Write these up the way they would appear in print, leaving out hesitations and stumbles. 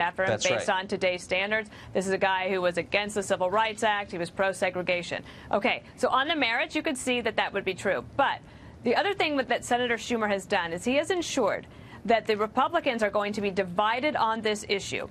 after him. That's based right. on today's standards. This is a guy who was against the Civil Rights Act. He was pro-segregation. Okay, so on the merits, you could see that that would be true. But the other thing that Senator Schumer has done is he has ensured that the Republicans are going to be divided on this issue.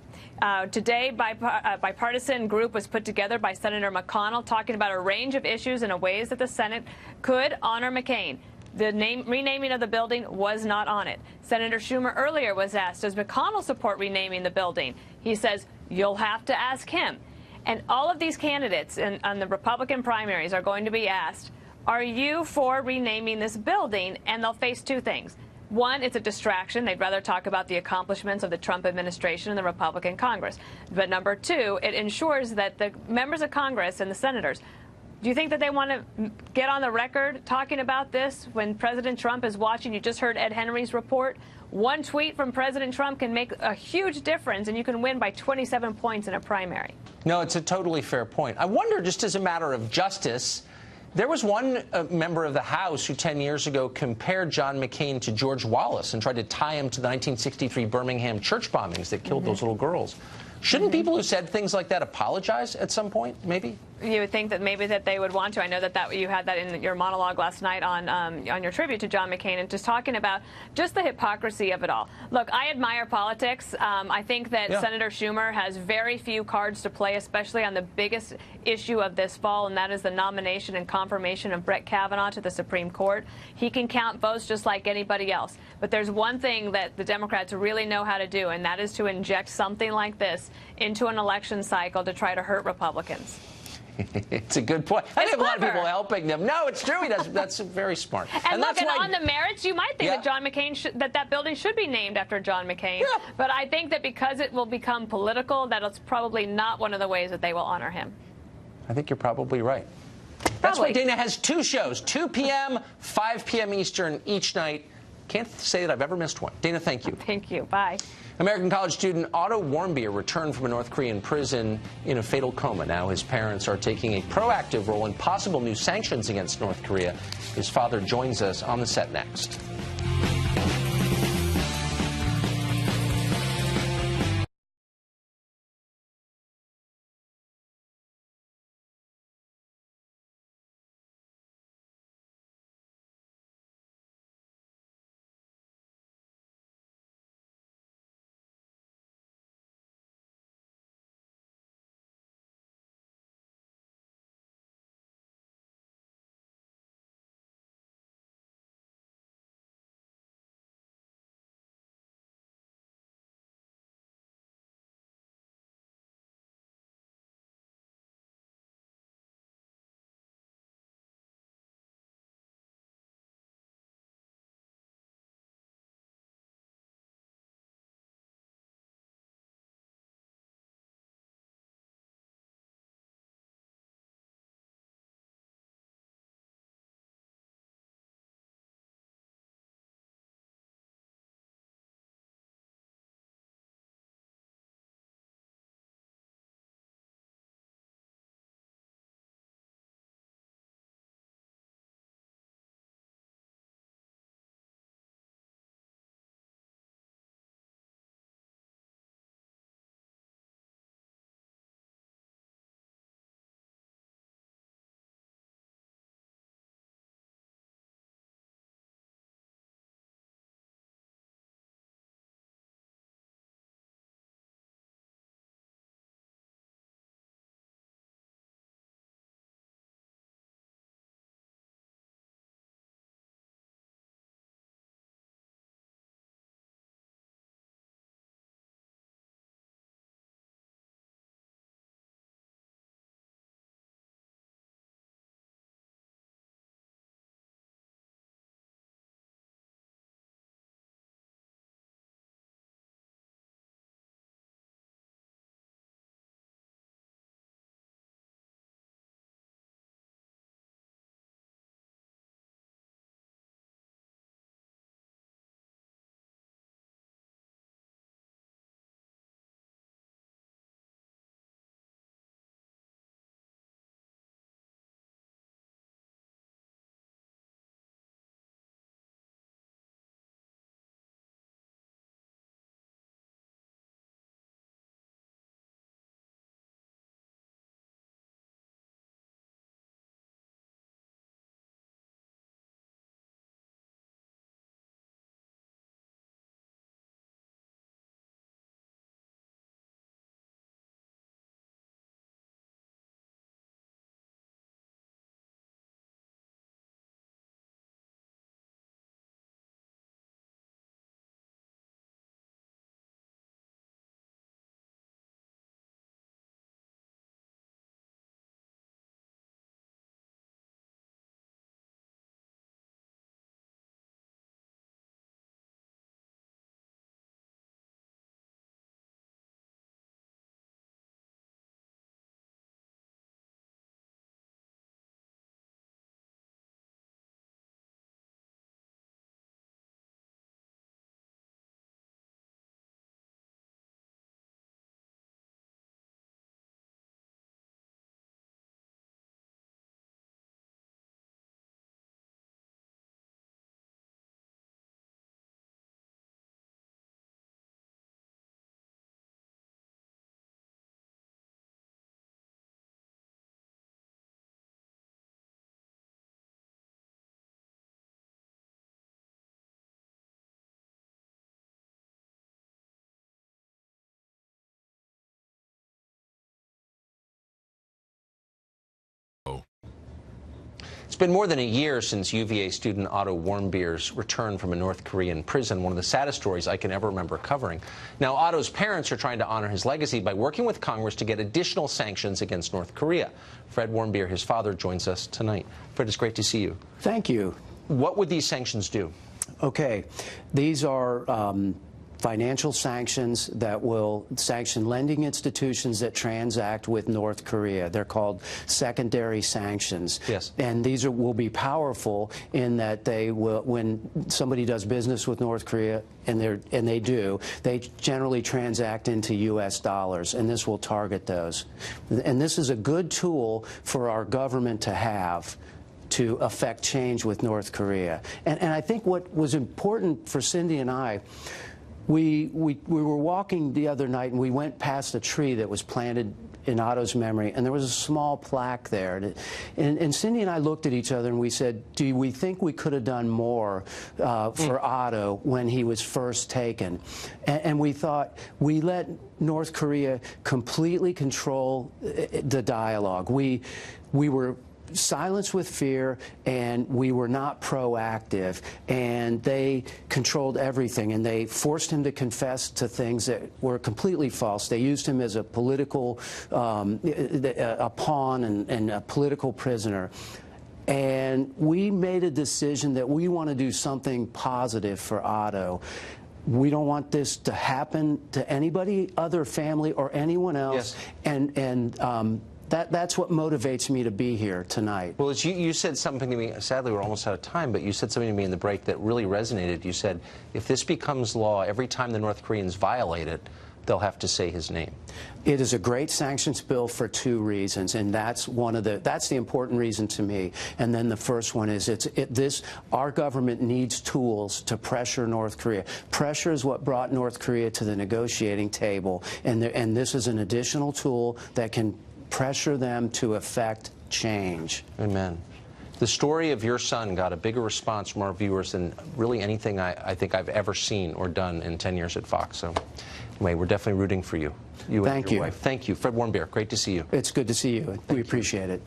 Today, a bipartisan group was put together by Senator McConnell talking about a range of issues and ways that the Senate could honor McCain. The renaming of the building was not on it. Senator Schumer earlier was asked, does McConnell support renaming the building? He says, you'll have to ask him. And all of these candidates on the Republican primaries are going to be asked, are you for renaming this building? And they'll face two things. One, it's a distraction. They'd rather talk about the accomplishments of the Trump administration and the Republican Congress. But number two, it ensures that the members of Congress and the senators, do you think that they want to get on the record talking about this when President Trump is watching? You just heard Ed Henry's report. One tweet from President Trump can make a huge difference, and you can win by 27 points in a primary. No, it's a totally fair point. I wonder, just as a matter of justice, there was one member of the House who 10 years ago compared John McCain to George Wallace and tried to tie him to the 1963 Birmingham church bombings that killed those little girls. Shouldn't people who said things like that apologize at some point, maybe? You would think that maybe that they would want to. I know that you had that in your monologue last night on your tribute to John McCain, and just talking about just the hypocrisy of it all. Look, I admire politics. I think that Senator Schumer has very few cards to play, especially on the biggest issue of this fall, and that is the nomination and confirmation of Brett Kavanaugh to the Supreme Court. He can count votes just like anybody else. But there's one thing that the Democrats really know how to do, and that is to inject something like this into an election cycle to try to hurt Republicans. It's a good point. I have a lot of people helping them. No, it's true. That's very smart. And look, and on the merits, you might think that John McCain that building should be named after John McCain. Yeah. But I think that because it will become political, that it's probably not one of the ways that they will honor him. I think you're probably right. That's why Dana has two shows, 2 p.m., 5 p.m. Eastern each night. Can't say that I've ever missed one. Dana, thank you. Thank you. Bye. American college student Otto Warmbier returned from a North Korean prison in a fatal coma. Now his parents are taking a proactive role in possible new sanctions against North Korea. His father joins us on the set next. It's been more than a year since UVA student Otto Warmbier's return from a North Korean prison, one of the saddest stories I can ever remember covering. Now, Otto's parents are trying to honor his legacy by working with Congress to get additional sanctions against North Korea. Fred Warmbier, his father, joins us tonight. Fred, it's great to see you. Thank you. What would these sanctions do? Okay. These are financial sanctions that will sanction lending institutions that transact with North Korea. They're called secondary sanctions. Yes. And these will be powerful in that they will, when somebody does business with North Korea, and they do, they generally transact into U.S. dollars, and this will target those. And this is a good tool for our government to have to affect change with North Korea. And I think what was important for Cindy and I, we were walking the other night, and we went past a tree that was planted in Otto's memory, and there was a small plaque there. And Cindy and I looked at each other, and we said, do we think we could have done more for Otto when he was first taken? And we thought, we let North Korea completely control the dialogue. We were silenced with fear, and we were not proactive, and they controlled everything, and they forced him to confess to things that were completely false. They used him as a political a pawn and a political prisoner. And we made a decision that we want to do something positive for Otto. We don't want this to happen to anybody, other family, or anyone else. Yes. That's what motivates me to be here tonight. Well, you said something to me, sadly we're almost out of time, but you said something to me in the break that really resonated. You said, if this becomes law, every time the North Koreans violate it, they'll have to say his name. It is a great sanctions bill for two reasons, and that's the important reason to me. And then the first one is our government needs tools to pressure North Korea. Pressure is what brought North Korea to the negotiating table, and this is an additional tool that can pressure them to effect change. Amen. The story of your son got a bigger response from our viewers than really anything I think I've ever seen or done in 10 years at Fox. So, anyway, we're definitely rooting for you. Thank you. Wife. Thank you. Fred Warmbier, great to see you. It's good to see you. We appreciate it.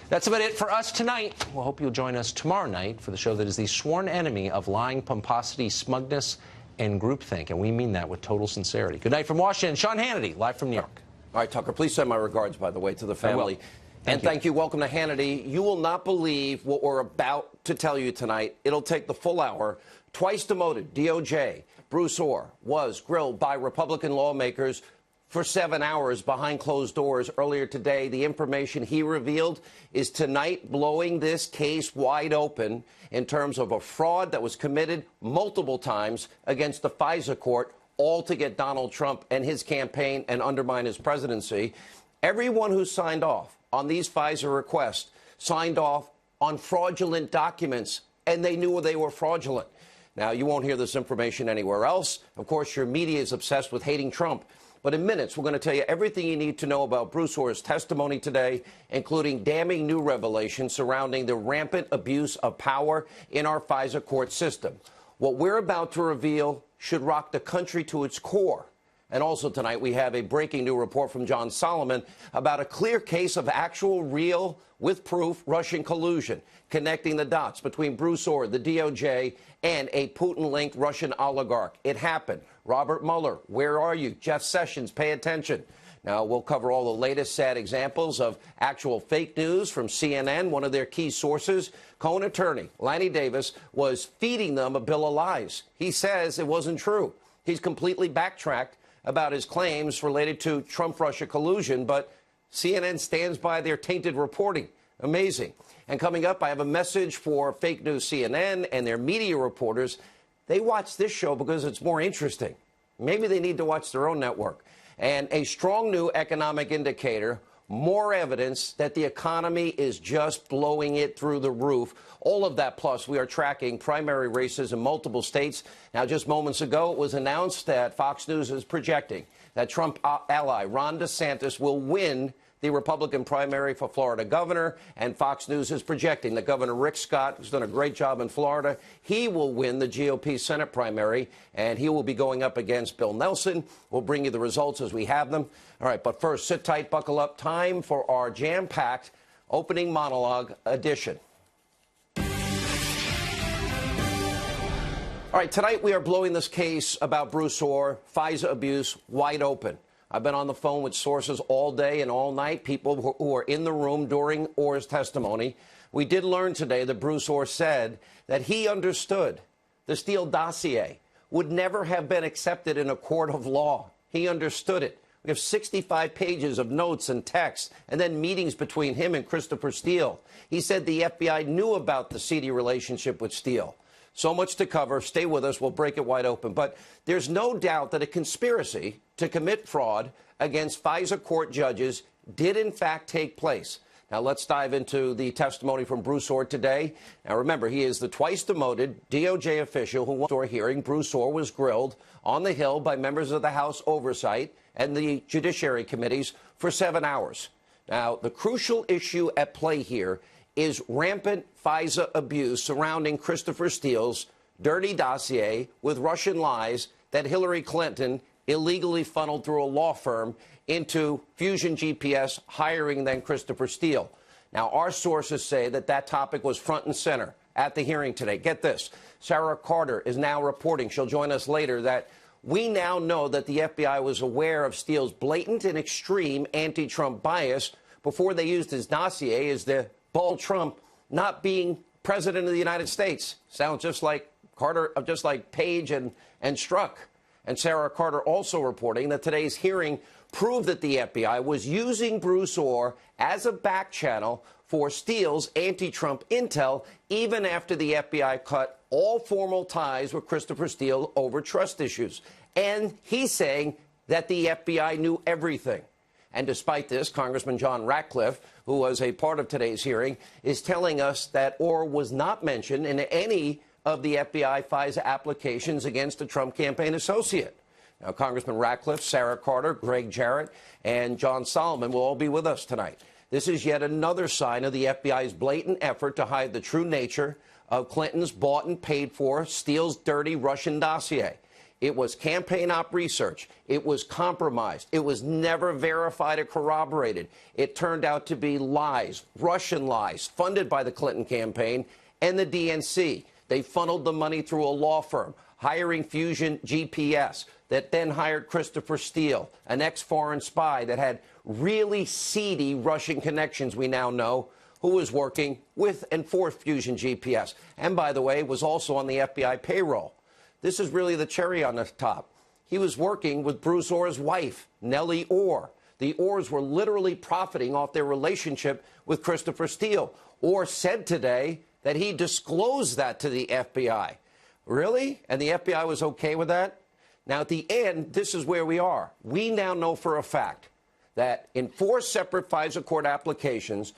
That's about it for us tonight. We'll hope you'll join us tomorrow night for the show that is the sworn enemy of lying, pomposity, smugness, and groupthink. And we mean that with total sincerity. Good night from Washington. Sean Hannity, live from New York. All right, Tucker, please send my regards, by the way, to the family. Thank you. Welcome to Hannity. You will not believe what we're about to tell you tonight. It'll take the full hour. Twice demoted DOJ Bruce Ohr was grilled by Republican lawmakers for 7 hours behind closed doors earlier today. The information he revealed is tonight blowing this case wide open in terms of a fraud that was committed multiple times against the FISA court, all to get Donald Trump and his campaign and undermine his presidency. Everyone who signed off on these FISA requests signed off on fraudulent documents, and they knew they were fraudulent. Now, you won't hear this information anywhere else. Of course, your media is obsessed with hating Trump. But in minutes, we're going to tell you everything you need to know about Bruce Ohr's testimony today, including damning new revelations surrounding the rampant abuse of power in our FISA court system. What we're about to reveal should rock the country to its core. And also tonight, we have a breaking new report from John Solomon about a clear case of actual, real, with proof, Russian collusion, connecting the dots between Bruce Ohr, the DOJ, and a Putin-linked Russian oligarch. It happened. Robert Mueller, where are you? Jeff Sessions, pay attention. Now, we'll cover all the latest sad examples of actual fake news from CNN, one of their key sources. Cohen attorney Lanny Davis was feeding them a bill of lies. He says it wasn't true. He's completely backtracked about his claims related to Trump-Russia collusion, but CNN stands by their tainted reporting. Amazing. And coming up, I have a message for fake news CNN and their media reporters. They watch this show because it's more interesting. Maybe they need to watch their own network. And a strong new economic indicator, more evidence that the economy is just blowing it through the roof. All of that, plus we are tracking primary races in multiple states. Now, just moments ago, it was announced that Fox News is projecting that Trump ally Ron DeSantis will win the Republican primary for Florida governor, and Fox News is projecting that Governor Rick Scott, who's done a great job in Florida, he will win the GOP Senate primary, and he will be going up against Bill Nelson. We'll bring you the results as we have them. All right, but first, sit tight, buckle up. Time for our jam-packed opening monologue edition. All right, tonight we are blowing this case about Bruce Orr, FISA abuse, wide open. I've been on the phone with sources all day and all night, people who are in the room during Orr's testimony. We did learn today that Bruce Orr said that he understood the Steele dossier would never have been accepted in a court of law. He understood it. We have 65 pages of notes and texts, and then meetings between him and Christopher Steele. He said the FBI knew about the seedy relationship with Steele. So much to cover. Stay with us. We'll break it wide open. But there's no doubt that a conspiracy to commit fraud against FISA court judges did, in fact, take place. Now, let's dive into the testimony from Bruce Orr today. Now, remember, he is the twice-demoted DOJ official who won the hearing. Bruce Orr was grilled on the Hill by members of the House Oversight and the Judiciary Committees for 7 hours. Now, the crucial issue at play here is rampant FISA abuse surrounding Christopher Steele's dirty dossier with Russian lies that Hillary Clinton illegally funneled through a law firm into Fusion GPS, hiring then Christopher Steele. Now, our sources say that that topic was front and center at the hearing today. Get this. Sarah Carter is now reporting, she'll join us later, that we now know that the FBI was aware of Steele's blatant and extreme anti-Trump bias before they used his dossier as the ball Trump not being president of the United States. Sounds just like Carter, just like Page and Strzok. And Sarah Carter also reporting that today's hearing proved that the FBI was using Bruce Orr as a back channel for Steele's anti-Trump intel, even after the FBI cut all formal ties with Christopher Steele over trust issues. And he's saying that the FBI knew everything. And despite this, Congressman John Ratcliffe, who was a part of today's hearing, is telling us that Orr was not mentioned in any of the FBI FISA applications against a Trump campaign associate. Now, Congressman Ratcliffe, Sarah Carter, Greg Jarrett, and John Solomon will all be with us tonight. This is yet another sign of the FBI's blatant effort to hide the true nature of Clinton's bought and paid for Steele's dirty Russian dossier. It was campaign op research. It was compromised. It was never verified or corroborated. It turned out to be lies, Russian lies, funded by the Clinton campaign and the DNC. They funneled the money through a law firm, hiring Fusion GPS, that then hired Christopher Steele, an ex-foreign spy that had really seedy Russian connections, we now know, who was working with and for Fusion GPS. And, by the way, was also on the FBI payroll. This is really the cherry on the top. He was working with Bruce Orr's wife, Nellie Orr. The Orrs were literally profiting off their relationship with Christopher Steele. Orr said today that he disclosed that to the FBI. Really? And the FBI was okay with that? Now, at the end, this is where we are. We now know for a fact that in 4 separate FISA court applications,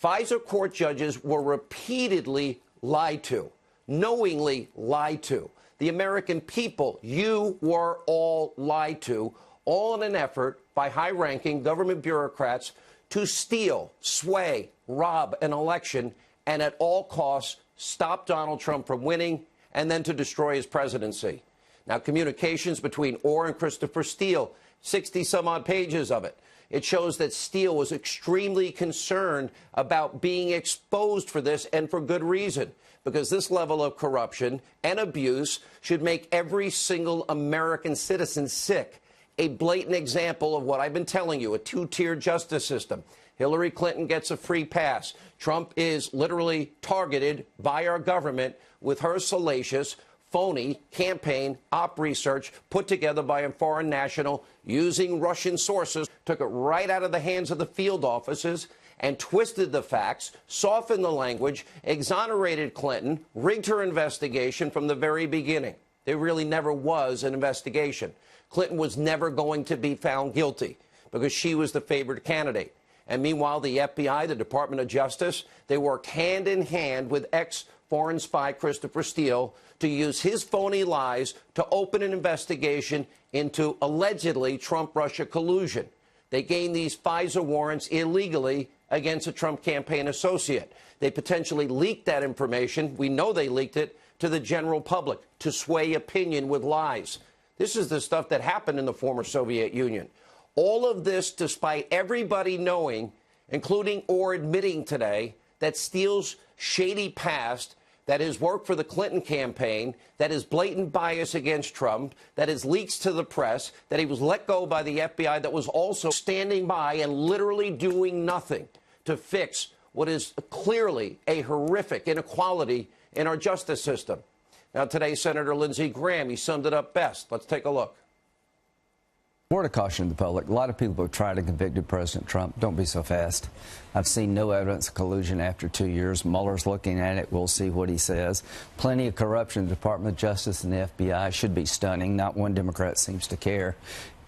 FISA court judges were repeatedly lied to, knowingly lied to. The American people, you were all lied to, all in an effort by high-ranking government bureaucrats to steal, sway, rob an election, and at all costs stop Donald Trump from winning and then to destroy his presidency. Now, communications between Orr and Christopher Steele, 60-some-odd pages of it. It shows that Steele was extremely concerned about being exposed for this, and for good reason, because this level of corruption and abuse should make every single American citizen sick. A blatant example of what I've been telling you, a 2-tier justice system. Hillary Clinton gets a free pass. Trump is literally targeted by our government with her salacious, phony campaign op research put together by a foreign national using Russian sources, took it right out of the hands of the field offices and twisted the facts, softened the language, exonerated Clinton, rigged her investigation from the very beginning. There really never was an investigation. Clinton was never going to be found guilty because she was the favored candidate. And meanwhile, the FBI, the Department of Justice, they worked hand in hand with ex-foreign spy Christopher Steele to use his phony lies to open an investigation into allegedly Trump-Russia collusion. They gained these FISA warrants illegally against a Trump campaign associate. They potentially leaked that information. We know they leaked it to the general public to sway opinion with lies. This is the stuff that happened in the former Soviet Union. All of this despite everybody knowing, including Orr admitting today, that Steele's shady past, that has worked for the Clinton campaign, that is blatant bias against Trump, that is leaks to the press, that he was let go by the FBI, that was also standing by and literally doing nothing to fix what is clearly a horrific inequality in our justice system. Now, today, Senator Lindsey Graham, he summed it up best. Let's take a look. Word of caution to the public. A lot of people have tried to convict President Trump. Don't be so fast. I've seen no evidence of collusion after 2 years. Mueller's looking at it. We'll see what he says. Plenty of corruption in the Department of Justice and the FBI. Should be stunning. Not one Democrat seems to care.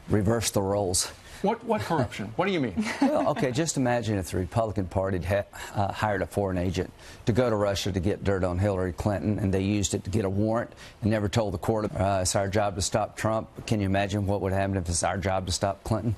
Reverse the roles. What corruption? What do you mean? Well, okay, just imagine if the Republican Party had hired a foreign agent to go to Russia to get dirt on Hillary Clinton, and they used it to get a warrant and never told the court it's our job to stop Trump. Can you imagine what would happen if it's our job to stop Clinton?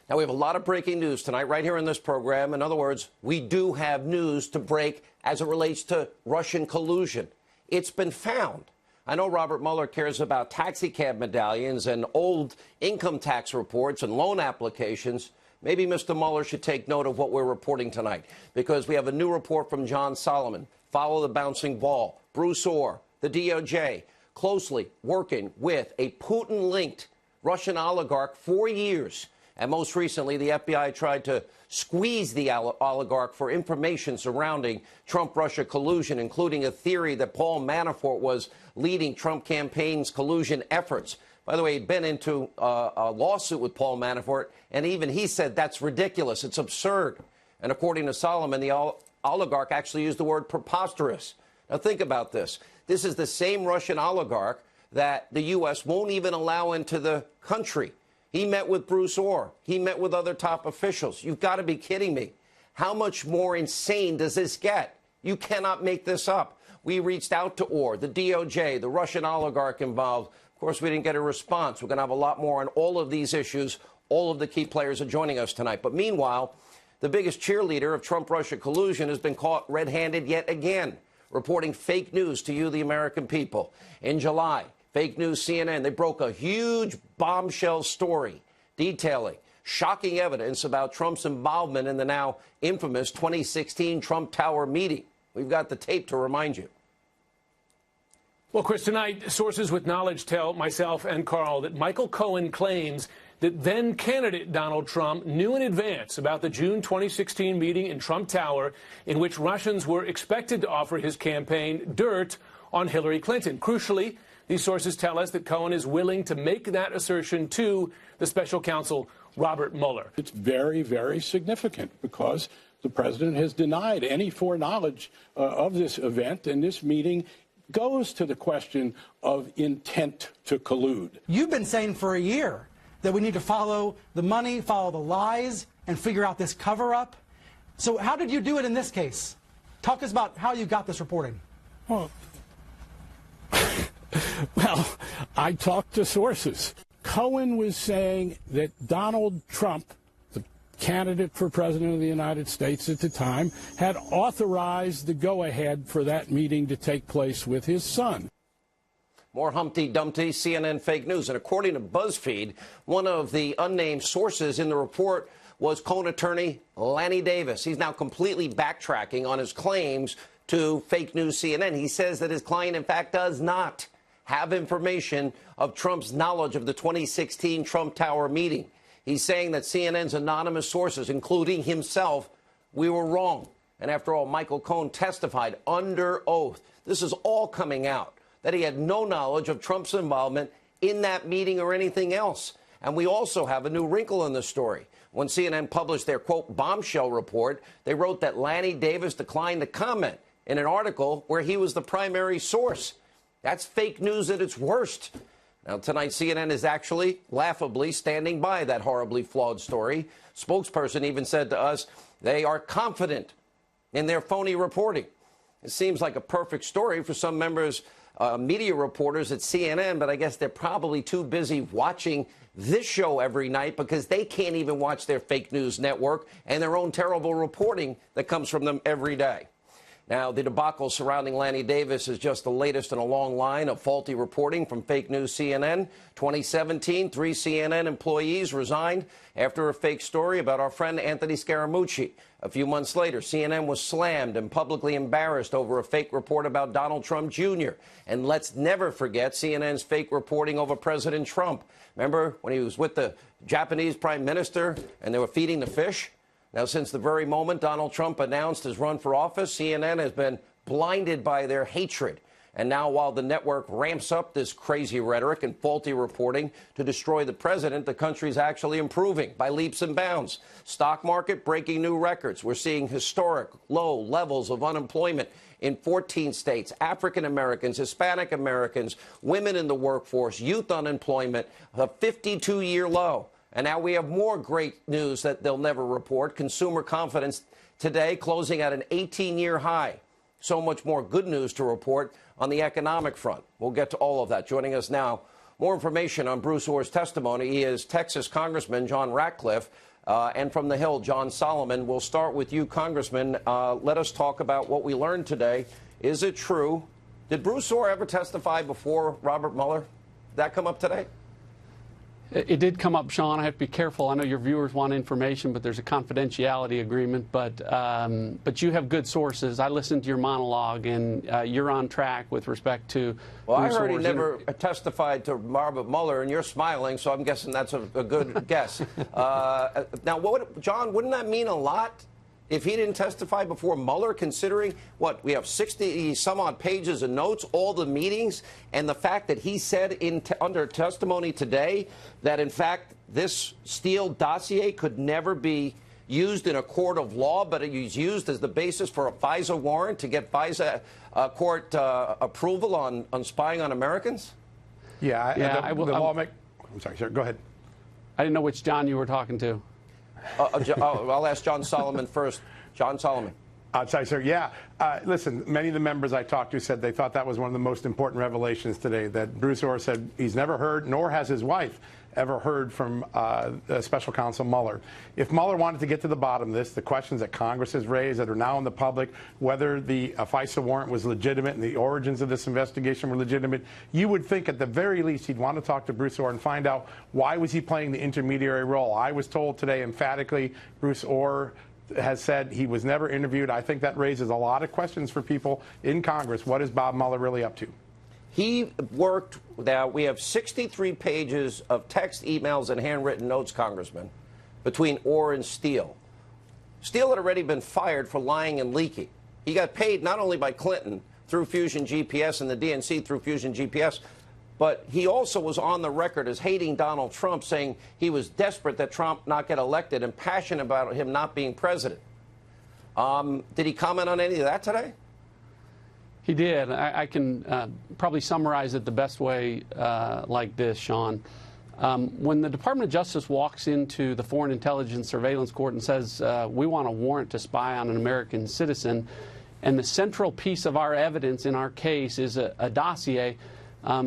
Now, we have a lot of breaking news tonight right here in this program. In other words, we do have news to break as it relates to Russian collusion. It's been found. I know Robert Mueller cares about taxicab medallions and old income tax reports and loan applications. Maybe Mr. Mueller should take note of what we're reporting tonight, because we have a new report from John Solomon, Follow the Bouncing Ball, Bruce Orr, the DOJ, closely working with a Putin-linked Russian oligarch for years. And most recently, the FBI tried to squeeze the oligarch for information surrounding Trump-Russia collusion, including a theory that Paul Manafort was leading Trump campaign's collusion efforts. By the way, he'd been into a lawsuit with Paul Manafort, and even he said that's ridiculous. It's absurd. And according to Solomon, the oligarch actually used the word preposterous. Now, think about this. This is the same Russian oligarch that the U.S. won't even allow into the country. He met with Bruce Orr. He met with other top officials. You've got to be kidding me. How much more insane does this get? You cannot make this up. We reached out to Orr, the DOJ, the Russian oligarch involved. Of course, we didn't get a response. We're going to have a lot more on all of these issues. All of the key players are joining us tonight. But meanwhile, the biggest cheerleader of Trump-Russia collusion has been caught red-handed yet again, reporting fake news to you, the American people. In July, fake news CNN, they broke a huge bombshell story detailing shocking evidence about Trump's involvement in the now infamous 2016 Trump Tower meeting. We've got the tape to remind you. Well, Chris, tonight, sources with knowledge tell myself and Carl that Michael Cohen claims that then-candidate Donald Trump knew in advance about the June 2016 meeting in Trump Tower in which Russians were expected to offer his campaign dirt on Hillary Clinton. Crucially, these sources tell us that Cohen is willing to make that assertion to the special counsel, Robert Mueller. It's very, very significant because the president has denied any foreknowledge of this event, and this meeting goes to the question of intent to collude. You've been saying for a year that we need to follow the money, follow the lies, and figure out this cover-up. So how did you do it in this case? Talk us about how you got this reporting. Well, I talked to sources. Cohen was saying that Donald Trump, the candidate for president of the United States at the time, had authorized the go-ahead for that meeting to take place with his son. More Humpty Dumpty CNN fake news. And according to BuzzFeed, one of the unnamed sources in the report was Cohen attorney Lanny Davis. He's now completely backtracking on his claims to fake news CNN. He says that his client, in fact, does not have information of Trump's knowledge of the 2016 Trump Tower meeting. He's saying that CNN's anonymous sources, including himself, we were wrong. And after all, Michael Cohen testified under oath. This is all coming out, that he had no knowledge of Trump's involvement in that meeting or anything else. And we also have a new wrinkle in the story. When CNN published their, quote, bombshell report, they wrote that Lanny Davis declined to comment in an article where he was the primary source. That's fake news at its worst. Now, tonight, CNN is actually, laughably, standing by that horribly flawed story. Spokesperson even said to us they are confident in their phony reporting. It seems like a perfect story for some members, media reporters at CNN, but I guess they're probably too busy watching this show every night because they can't even watch their fake news network and their own terrible reporting that comes from them every day. Now, the debacle surrounding Lanny Davis is just the latest in a long line of faulty reporting from fake news CNN. 2017, 3 CNN employees resigned after a fake story about our friend Anthony Scaramucci. A few months later, CNN was slammed and publicly embarrassed over a fake report about Donald Trump Jr. And let's never forget CNN's fake reporting over President Trump. Remember when he was with the Japanese prime minister and they were feeding the fish? Now, since the very moment Donald Trump announced his run for office, CNN has been blinded by their hatred. And now, while the network ramps up this crazy rhetoric and faulty reporting to destroy the president, the country's actually improving by leaps and bounds. Stock market breaking new records. We're seeing historic low levels of unemployment in 14 states. African Americans, Hispanic Americans, women in the workforce, youth unemployment, a 52-year low. And now we have more great news that they'll never report. Consumer confidence today closing at an 18-year high. So much more good news to report on the economic front. We'll get to all of that. Joining us now, more information on Bruce Orr's testimony. He is Texas Congressman John Ratcliffe, and from the Hill, John Solomon. We'll start with you, Congressman. Let us talk about what we learned today. Is it true? Did Bruce Orr ever testify before Robert Mueller? Did that come up today? It did come up, Sean. I have to be careful. I know your viewers want information, but there's a confidentiality agreement. But you have good sources. I listened to your monologue, and you're on track with respect to. Well, I heard he never testified to Robert Mueller, and you're smiling, so I'm guessing that's a good guess. Now, John, wouldn't that mean a lot if he didn't testify before Mueller, considering what we have 60 some odd pages of notes, all the meetings, and the fact that he said under testimony today that in fact this Steele dossier could never be used in a court of law, but it was used as the basis for a FISA warrant to get FISA court approval on spying on Americans? I'm sorry, sir. Go ahead. I didn't know which John you were talking to. I'll ask John Solomon first. John Solomon. Sorry, sir. Yeah. Listen, many of the members I talked to said they thought that was one of the most important revelations today, that Bruce Orr said he's never heard, nor has his wife ever heard from Special Counsel Mueller. If Mueller wanted to get to the bottom of this, the questions that Congress has raised that are now in the public, whether the FISA warrant was legitimate and the origins of this investigation were legitimate, you would think at the very least he'd want to talk to Bruce Orr and find out why was he playing the intermediary role. I was told today emphatically Bruce Orr has said he was never interviewed. I think that raises a lot of questions for people in Congress. What is Bob Mueller really up to? He worked, now we have 63 pages of text, emails, and handwritten notes, Congressman, between Orr and Steele. Steele had already been fired for lying and leaking. He got paid not only by Clinton through Fusion GPS and the DNC through Fusion GPS, but he also was on the record as hating Donald Trump, saying he was desperate that Trump not get elected and passionate about him not being president. Did he comment on any of that today? He did. I can probably summarize it the best way like this, Sean. When the Department of Justice walks into the Foreign Intelligence Surveillance Court and says, we want a warrant to spy on an American citizen, and the central piece of our evidence in our case is a dossier,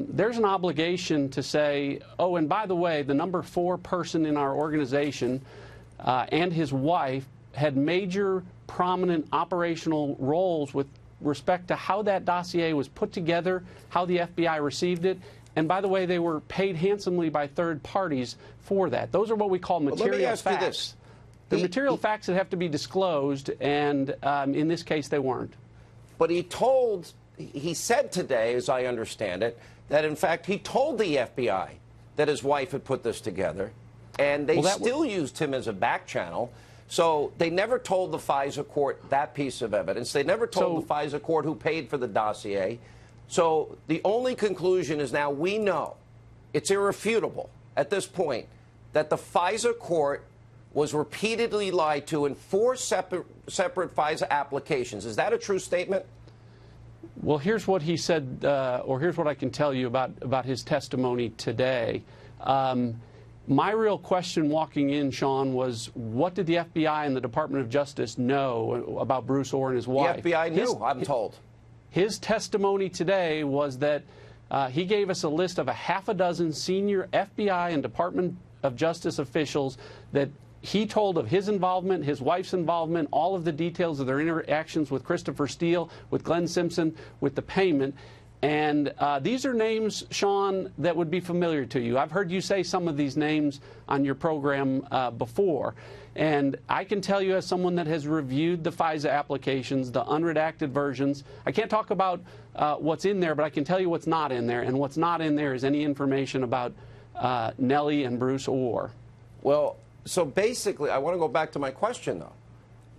there's an obligation to say, oh, and by the way, the number 4 person in our organization and his wife had major prominent operational roles with respect to how that dossier was put together, how the FBI received it, and by the way, they were paid handsomely by third parties for that. Those are what we call material facts. They're material facts that have to be disclosed, and in this case, they weren't. But he said today, as I understand it, that in fact he told the FBI that his wife had put this together, and they still used him as a back channel. So they never told the FISA court that piece of evidence. They never told the FISA court who paid for the dossier. So the only conclusion is now we know, it's irrefutable at this point, that the FISA court was repeatedly lied to in 4 separate FISA applications. Is that a true statement? Well, here's what he said, or here's what I can tell you about his testimony today. My real question walking in, Sean, was what did the FBI and the Department of Justice know about Bruce Orr and his wife? The FBI knew, I'm told. His testimony today was that he gave us a list of a half a dozen senior FBI and Department of Justice officials that he told of his involvement, his wife's involvement, all of the details of their interactions with Christopher Steele, with Glenn Simpson, with the payment. And these are names, Sean, that would be familiar to you. I've heard you say some of these names on your program before. And I can tell you, as someone that has reviewed the FISA applications, the unredacted versions, I can't talk about what's in there, but I can tell you what's not in there. And what's not in there is any information about Nellie and Bruce Orr. Well, so basically, I want to go back to my question, though.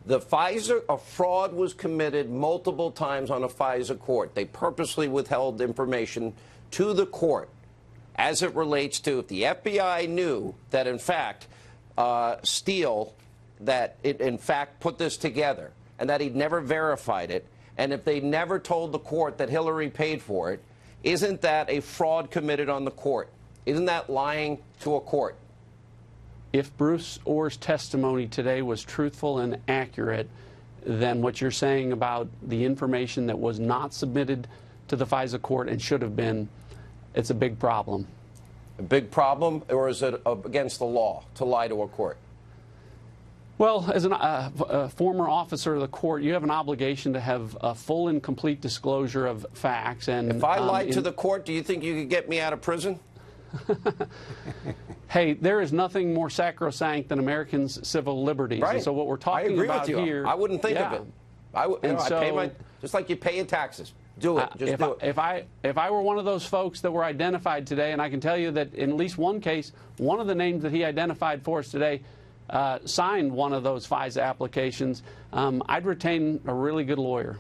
The FISA, a fraud was committed multiple times on a FISA court. They purposely withheld information to the court as it relates to if the FBI knew that, in fact, Steele, that it, in fact, put this together and that he'd never verified it, and if they never told the court that Hillary paid for it, isn't that a fraud committed on the court? Isn't that lying to a court? If Bruce Orr's testimony today was truthful and accurate, then what you're saying about the information that was not submitted to the FISA court and should have been, it's a big problem. A big problem, or is it against the law to lie to a court? Well, as a former officer of the court, you have an obligation to have a full and complete disclosure of facts. And if I lied to the court, do you think you could get me out of prison? Hey, there is nothing more sacrosanct than Americans' civil liberties. Right. And so what we're talking about here, I wouldn't think of it. I pay just like you pay your taxes. Do it. Just do it. If I were one of those folks that were identified today, and I can tell you that in at least one case, one of the names that he identified for us today signed one of those FISA applications, I'd retain a really good lawyer.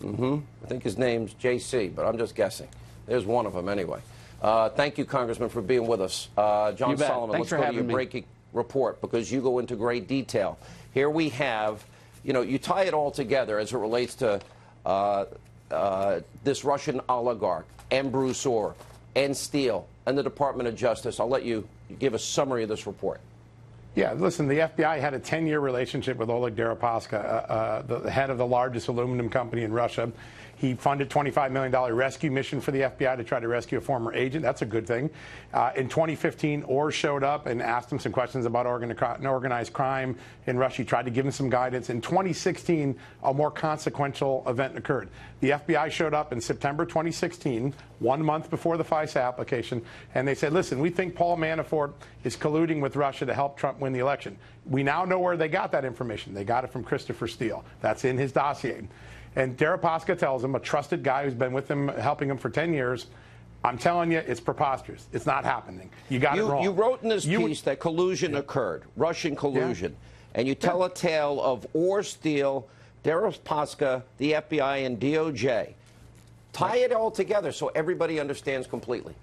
I think his name's J.C., but I'm just guessing. There's one of them anyway. Thank you, Congressman, for being with us. John Solomon, let's go to your breaking report because you go into great detail. Here we have, you tie it all together as it relates to this Russian oligarch and Bruce Orr and Steele and the Department of Justice. I'll let you give a summary of this report. Yeah, listen, the FBI had a 10-year relationship with Oleg Deripaska, the head of the largest aluminum company in Russia. He funded a $25 million rescue mission for the FBI to try to rescue a former agent. That's a good thing. In 2015, Orr showed up and asked him some questions about organized crime in Russia. He tried to give him some guidance. In 2016, a more consequential event occurred. The FBI showed up in September 2016, 1 month before the FISA application, and they said, listen, we think Paul Manafort is colluding with Russia to help Trump win the election. We now know where they got that information. They got it from Christopher Steele. That's in his dossier. And Deripaska tells him, a trusted guy who's been with him, helping him for 10 years, I'm telling you, it's preposterous. It's not happening. You got it wrong. You wrote in this piece that collusion occurred, Russian collusion. Yeah. And you tell a tale of Orr, Steele, Deripaska, the FBI, and DOJ. Tie it all together so everybody understands completely.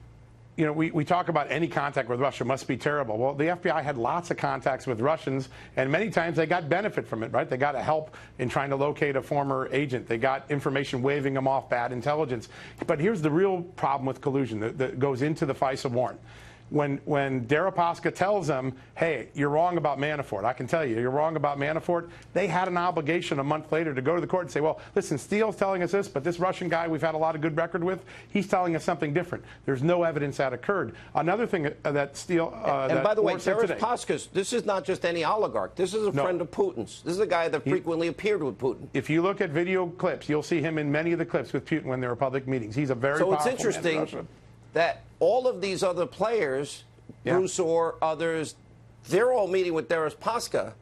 We talk about any contact with Russia must be terrible. Well, the FBI had lots of contacts with Russians, and many times they got benefit from it, right? They got help in trying to locate a former agent. They got information waving them off bad intelligence. But here's the real problem with collusion that goes into the FISA warrant. When Deripaska tells them, hey, you're wrong about Manafort, I can tell you, you're wrong about Manafort, they had an obligation a month later to go to the court and say, well, listen, Steele's telling us this, but this Russian guy we've had a lot of good record with, he's telling us something different. There's no evidence that occurred. Another thing that Steele... and by the way, Deripaska's, this is not just any oligarch. This is a friend of Putin's. This is a guy that frequently appeared with Putin. If you look at video clips, you'll see him in many of the clips with Putin when there were public meetings. He's a very powerful man in Russia. So it's interesting that all of these other players, Bruce Orr, others, they're all meeting with Deripaska,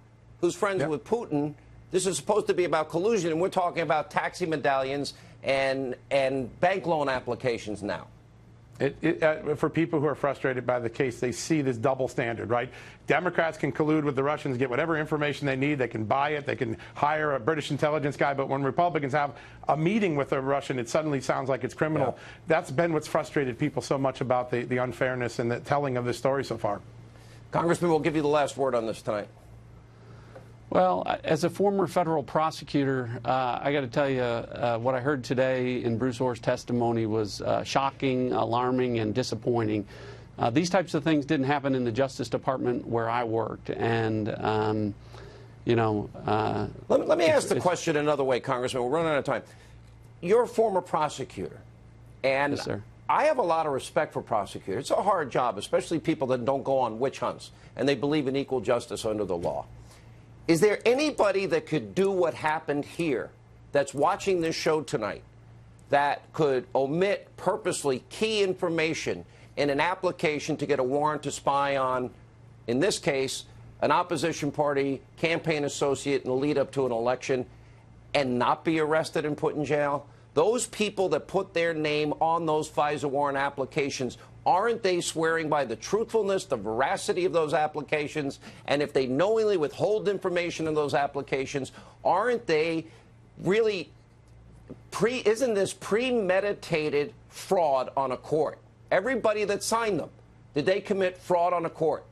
who's friends with Putin. This is supposed to be about collusion, and we're talking about taxi medallions and bank loan applications now. For people who are frustrated by the case, they see this double standard, right? Democrats can collude with the Russians, get whatever information they need. They can buy it. They can hire a British intelligence guy. But when Republicans have a meeting with a Russian, it suddenly sounds like it's criminal. Yeah. That's been what's frustrated people so much about the unfairness and the telling of this story so far. Congressman, we'll give you the last word on this tonight. Well, as a former federal prosecutor, I got to tell you, what I heard today in Bruce Orr's testimony was shocking, alarming, and disappointing. These types of things didn't happen in the Justice Department where I worked, and let me ask the question another way, Congressman. We're running out of time. You're a former prosecutor, and yes, sir. I have a lot of respect for prosecutors. It's a hard job, especially people that don't go on witch hunts and they believe in equal justice under the law. Is there anybody that could do what happened here that's watching this show tonight that could omit purposely key information in an application to get a warrant to spy on, in this case, an opposition party campaign associate in the lead up to an election and not be arrested and put in jail? Those people that put their name on those FISA warrant applications, aren't they swearing by the truthfulness, the veracity of those applications? And if they knowingly withhold information in those applications, aren't they really isn't this premeditated fraud on a court? Everybody that signed them, did they commit fraud on a court?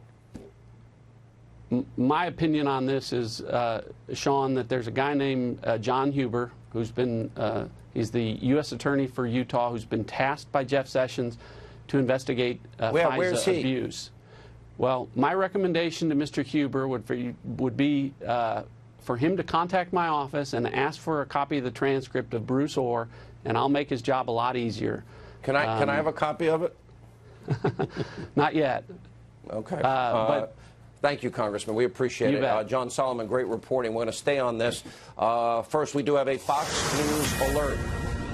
My opinion on this is, Sean, that there's a guy named John Huber who's been, he's the U.S. Attorney for Utah, who's been tasked by Jeff Sessions to investigate FISA abuse. Well, my recommendation to Mr. Huber would be for him to contact my office and ask for a copy of the transcript of Bruce Orr, and I'll make his job a lot easier. Can I have a copy of it? Not yet. Okay. But thank you, Congressman. We appreciate it. John Solomon, great reporting. We're going to stay on this. First, we do have a Fox News alert.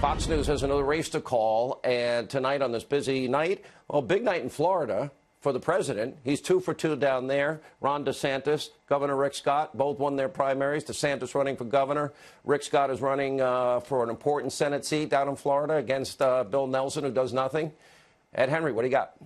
Fox News has another race to call, and tonight on this busy night, well, big night in Florida for the president. He's 2 for 2 down there. Ron DeSantis, Governor Rick Scott, both won their primaries. DeSantis running for governor. Rick Scott is running for an important Senate seat down in Florida against Bill Nelson, who does nothing. Ed Henry, what do you got?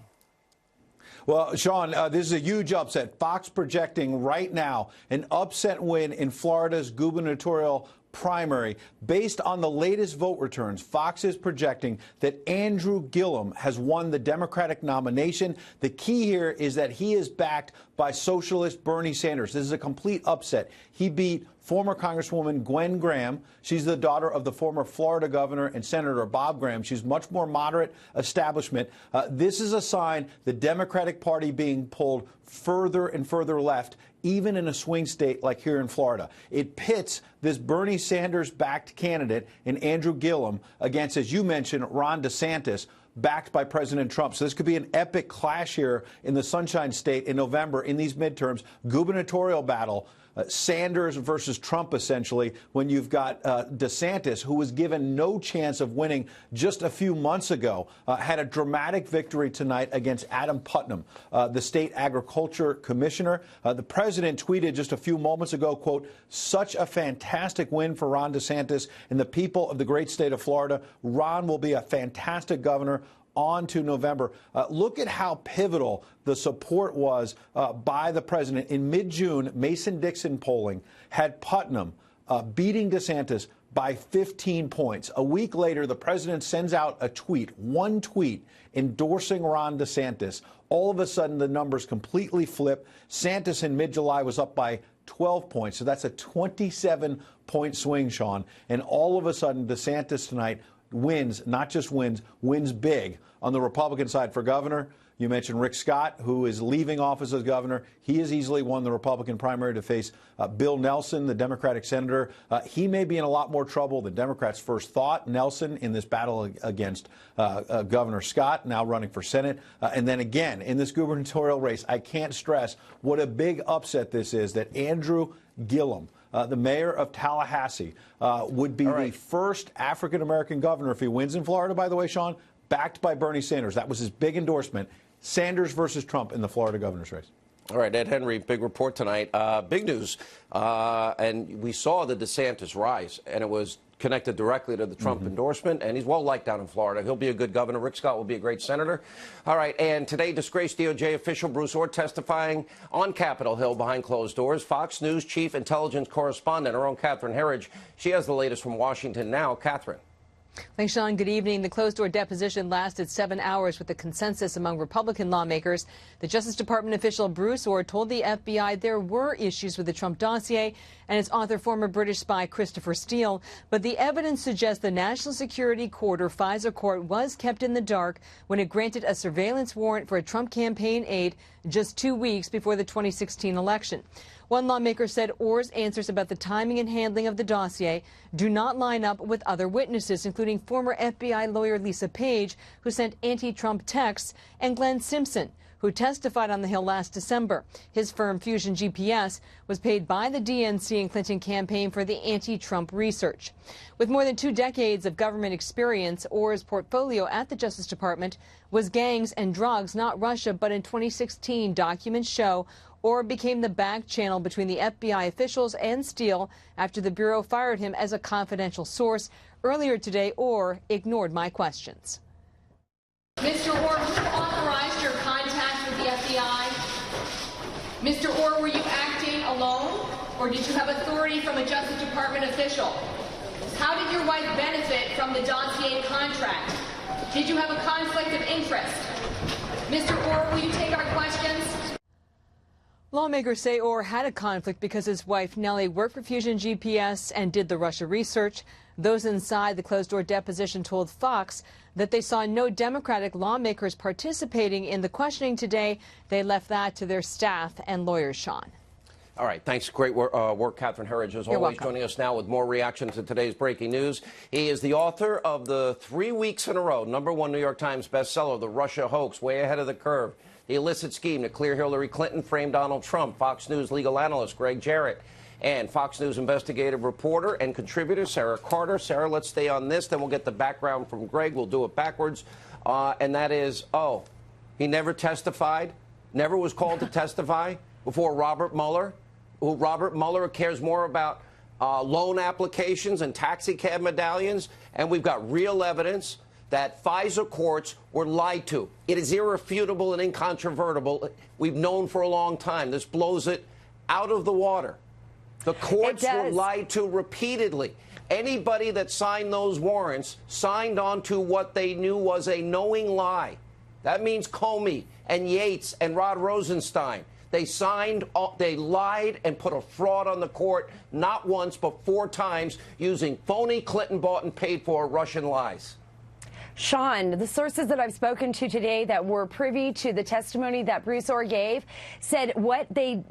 Well, Sean, this is a huge upset. Fox projecting right now an upset win in Florida's gubernatorial primary. Based on the latest vote returns, Fox is projecting that Andrew Gillum has won the Democratic nomination. The key here is that he is backed by socialist Bernie Sanders. This is a complete upset. He beat former Congresswoman Gwen Graham. She's the daughter of the former Florida governor and Senator Bob Graham. She's much more moderate establishment. This is a sign the Democratic Party being pulled further and further left, even in a swing state like here in Florida. It pits this Bernie Sanders-backed candidate in Andrew Gillum against, as you mentioned, Ron DeSantis, backed by President Trump. So this could be an epic clash here in the Sunshine State in November in these midterms, gubernatorial battle. Sanders versus Trump, essentially, when you've got DeSantis, who was given no chance of winning just a few months ago, had a dramatic victory tonight against Adam Putnam, the state agriculture commissioner. The president tweeted just a few moments ago, quote, "Such a fantastic win for Ron DeSantis and the people of the great state of Florida. Ron will be a fantastic governor." On to November. Look at how pivotal the support was by the president. In mid-June, Mason-Dixon polling had Putnam beating DeSantis by 15 points. A week later, the president sends out a tweet, one tweet, endorsing Ron DeSantis. All of a sudden, the numbers completely flip. Santis in mid-July was up by 12 points. So that's a 27-point swing, Sean. And all of a sudden, DeSantis tonight wins, not just wins, wins big. On the Republican side for governor, you mentioned Rick Scott, who is leaving office as governor. He has easily won the Republican primary to face Bill Nelson, the Democratic senator. He may be in a lot more trouble than Democrats first thought. Nelson in this battle against Governor Scott, now running for Senate. And then again, in this gubernatorial race, I can't stress what a big upset this is that Andrew Gillum, the mayor of Tallahassee, would be the first African-American governor, if he wins in Florida, by the way, Sean, backed by Bernie Sanders. That was his big endorsement. Sanders versus Trump in the Florida governor's race. All right, Ed Henry, big report tonight. Big news. And we saw the DeSantis rise, and it was connected directly to the Trump endorsement, and he's well-liked down in Florida. He'll be a good governor. Rick Scott will be a great senator. All right, and today, disgraced DOJ official Bruce Orr testifying on Capitol Hill behind closed doors. Fox News chief intelligence correspondent, our own Catherine Herridge. She has the latest from Washington now. Catherine. Thanks, Sean. Good evening. The closed-door deposition lasted 7 hours with a consensus among Republican lawmakers. The Justice Department official Bruce Orr told the FBI there were issues with the Trump dossier and its author, former British spy Christopher Steele. But the evidence suggests the National Security Court, or FISA court, was kept in the dark when it granted a surveillance warrant for a Trump campaign aide just 2 weeks before the 2016 election. One lawmaker said Orr's answers about the timing and handling of the dossier do not line up with other witnesses, including former FBI lawyer Lisa Page, who sent anti-Trump texts, and Glenn Simpson, who testified on the Hill last December. His firm, Fusion GPS, was paid by the DNC and Clinton campaign for the anti-Trump research. With more than 2 decades of government experience, Orr's portfolio at the Justice Department was gangs and drugs, not Russia, but in 2016, documents show Orr became the back channel between the FBI officials and Steele after the Bureau fired him as a confidential source. Earlier today, Orr ignored my questions. Mr. Orr, who authorized your contact with the FBI? Mr. Orr, were you acting alone, or did you have authority from a Justice Department official? How did your wife benefit from the dossier contract? Did you have a conflict of interest? Mr. Orr, will you take our questions? Lawmakers say Orr had a conflict because his wife Nellie worked for Fusion GPS and did the Russia research. Those inside the closed-door deposition told Fox that they saw no Democratic lawmakers participating in the questioning today. They left that to their staff and lawyers, Sean. All right. Thanks. Great work, Catherine Herridge, as always, joining us now with more reaction to today's breaking news. He is the author of the 3 weeks in a row #1 New York Times bestseller, The Russia Hoax, Way Ahead of the Curve, The Illicit Scheme to Clear Hillary Clinton, Frame Donald Trump. Fox News legal analyst Greg Jarrett and Fox News investigative reporter and contributor Sarah Carter. Sarah, let's stay on this, then we'll get the background from Greg. We'll do it backwards. And that is, he never testified, never was called to testify before Robert Mueller, who Robert Mueller cares more about loan applications and taxi cab medallions. And we've got real evidence that FISA courts were lied to. It is irrefutable and incontrovertible. We've known for a long time. This blows it out of the water. The courts were lied to repeatedly. Anybody that signed those warrants signed on to what they knew was a knowing lie. That means Comey and Yates and Rod Rosenstein. They signed, they lied and put a fraud on the court, not once, but 4 times, using phony Clinton bought and paid for Russian lies. Sean, the sources that I've spoken to today that were privy to the testimony that Bruce Orr gave said what they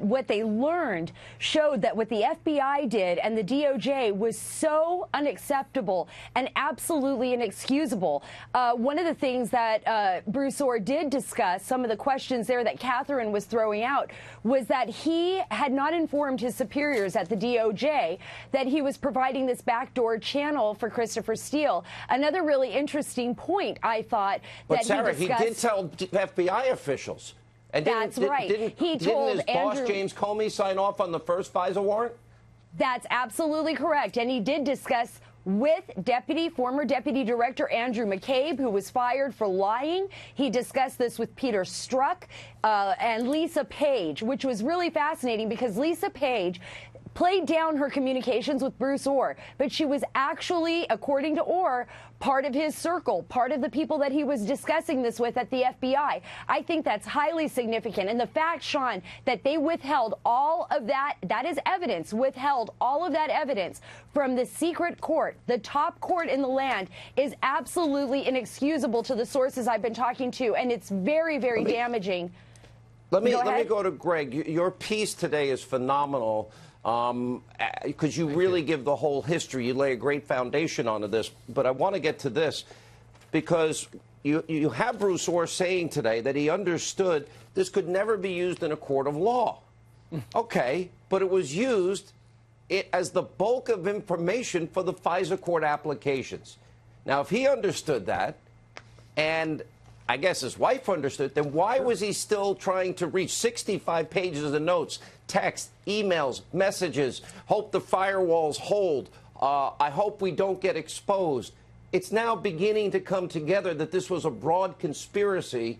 learned showed that what the FBI did and the DOJ was so unacceptable and absolutely inexcusable. One of the things that Bruce Orr did discuss, some of the questions there that Catherine was throwing out, was that he had not informed his superiors at the DOJ that he was providing this backdoor channel for Christopher Steele. Another really interesting point, I thought, but that Sarah, he discussed. He did tell FBI officials. And that's right. Didn't his boss, James Comey, sign off on the first FISA warrant? That's absolutely correct. And he did discuss with former Deputy Director Andrew McCabe, who was fired for lying. He discussed this with Peter Strzok and Lisa Page, which was really fascinating because Lisa Page played down her communications with Bruce Orr, but she was actually, according to Orr, part of his circle, part of the people that he was discussing this with at the FBI. I think that's highly significant. And the fact, Sean, that they withheld all of that is evidence, withheld all of that evidence from the secret court, the top court in the land, is absolutely inexcusable to the sources I've been talking to, and it's very, very damaging. Let me go to Greg. Your piece today is phenomenal. Because you really give the whole history. You lay a great foundation onto this. But I want to get to this because you have Bruce Orr saying today that he understood this could never be used in a court of law. Okay, but it was used as the bulk of information for the FISA court applications. Now, if he understood that, and I guess his wife understood, then why was he still trying to reach 65 pages of notes, text, emails, messages, hope the firewalls hold, I hope we don't get exposed? It's now beginning to come together that this was a broad conspiracy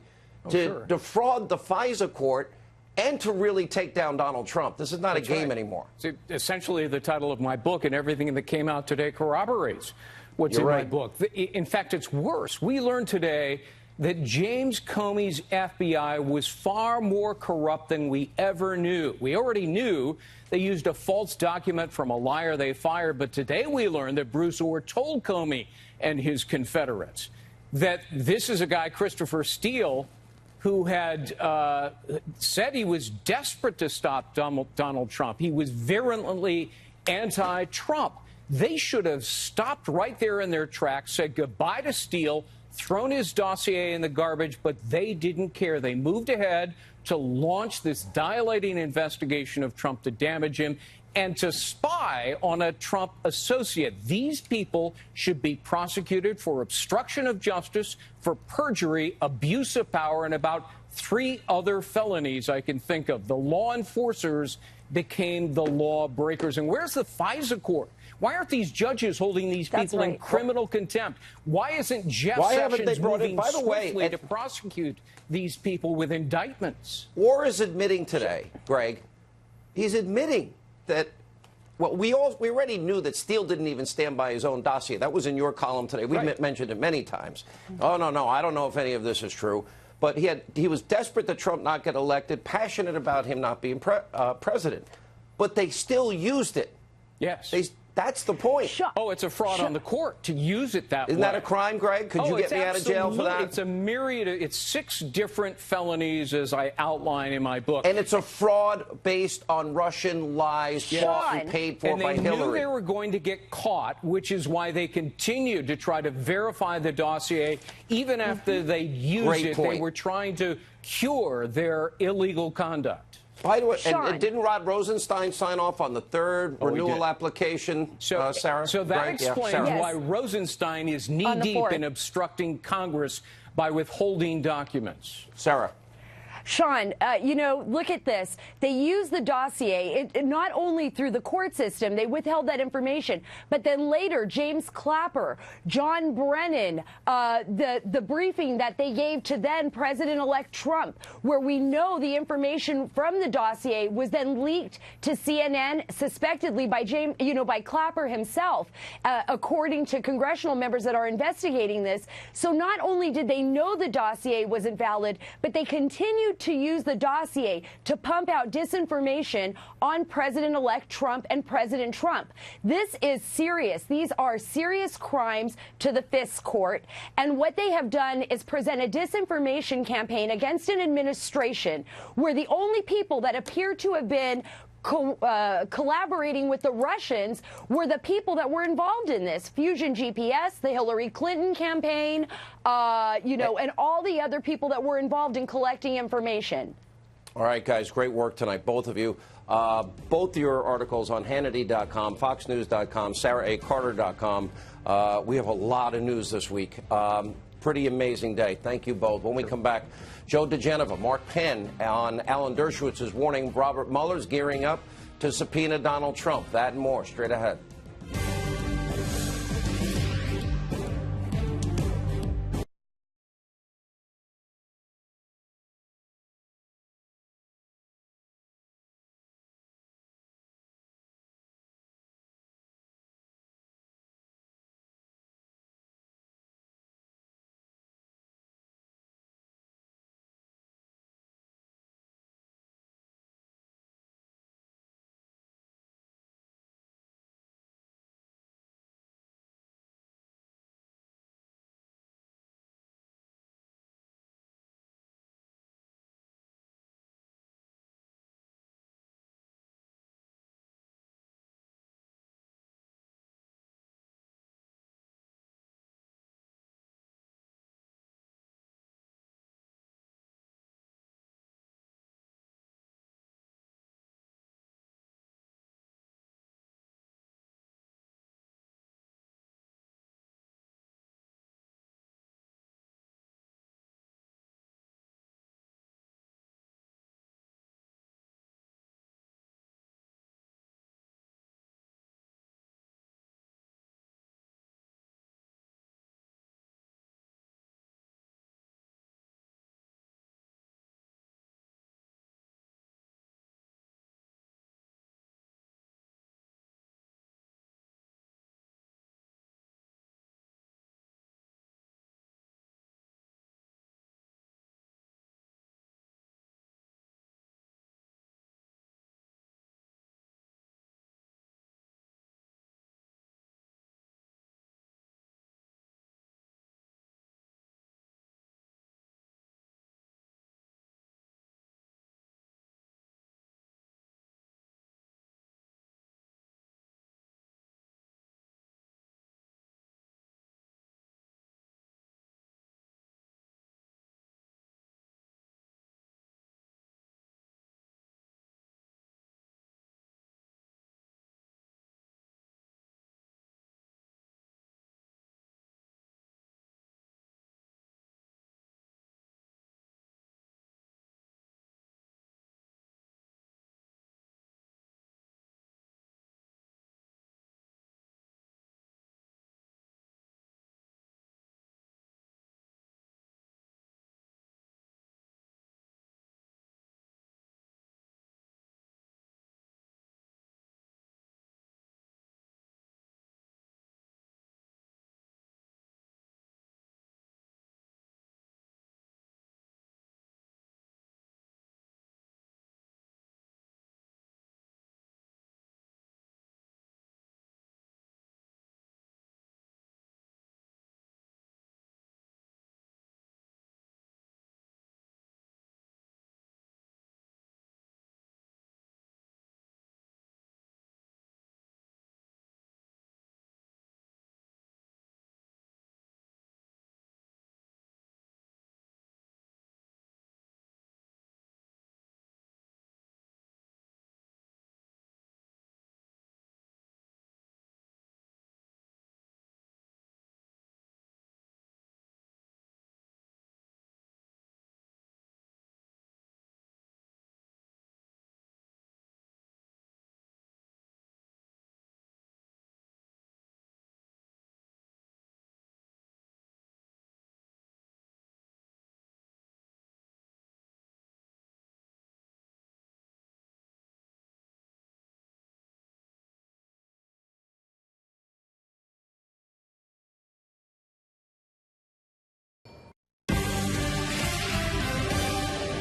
to defraud the FISA court and to really take down Donald Trump. This is not a game anymore. See, essentially, the title of my book and everything that came out today corroborates what's in my book. In fact, it's worse. We learned today that James Comey's FBI was far more corrupt than we ever knew. We already knew they used a false document from a liar they fired, but today we learned that Bruce Orr told Comey and his Confederates that this is a guy, Christopher Steele, who had said he was desperate to stop Donald Trump. He was virulently anti-Trump. They should have stopped right there in their tracks, said goodbye to Steele, thrown his dossier in the garbage, but they didn't care. They moved ahead to launch this dilating investigation of Trump to damage him and to spy on a Trump associate. These people should be prosecuted for obstruction of justice, for perjury, abuse of power, and about 3 other felonies I can think of. The law enforcers became the lawbreakers. And where's the FISA court? Why aren't these judges holding these people in criminal contempt? Why isn't Jeff Sessions moving swiftly to prosecute these people with indictments? Orr is admitting today, Greg, he's admitting that, well, we already knew that Steele didn't even stand by his own dossier. That was in your column today. We've mentioned it many times. Oh, no, I don't know if any of this is true. But he was desperate that Trump not get elected, passionate about him not being president. But they still used it. Yes. That's the point. Oh, it's a fraud on the court to use it that way. Isn't that a crime, Greg? Could you get me out of jail for that? It's a myriad. It's 6 different felonies, as I outline in my book. And it's a fraud based on Russian lies bought and paid for by Hillary. And they knew they were going to get caught, which is why they continued to try to verify the dossier. Even after they used it, they were trying to cure their illegal conduct. By the way, and didn't Rod Rosenstein sign off on the 3rd renewal application, Sarah? So that explains why Rosenstein is knee-deep in obstructing Congress by withholding documents. Sarah. Sean, you know, look at this. They used the dossier, not only through the court system, they withheld that information, but then later, James Clapper, John Brennan, the briefing that they gave to then President-elect Trump, where we know the information from the dossier was then leaked to CNN, suspectedly by by Clapper himself, according to congressional members that are investigating this. So not only did they know the dossier wasn't valid, but they continued to use the dossier to pump out disinformation on President-elect Trump and President Trump. This is serious. These are serious crimes to the FISC court. And what they have done is present a disinformation campaign against an administration where the only people that appear to have been collaborating with the Russians were the people that were involved in this. Fusion GPS, the Hillary Clinton campaign, and all the other people that were involved in collecting information. All right, guys, great work tonight, both of you. Both your articles on Hannity.com, FoxNews.com, SarahACarter.com. We have a lot of news this week. Pretty amazing day. Thank you both. When we come back, Joe DeGeneva, Mark Penn on Alan Dershowitz's warning Robert Mueller's gearing up to subpoena Donald Trump. That and more straight ahead.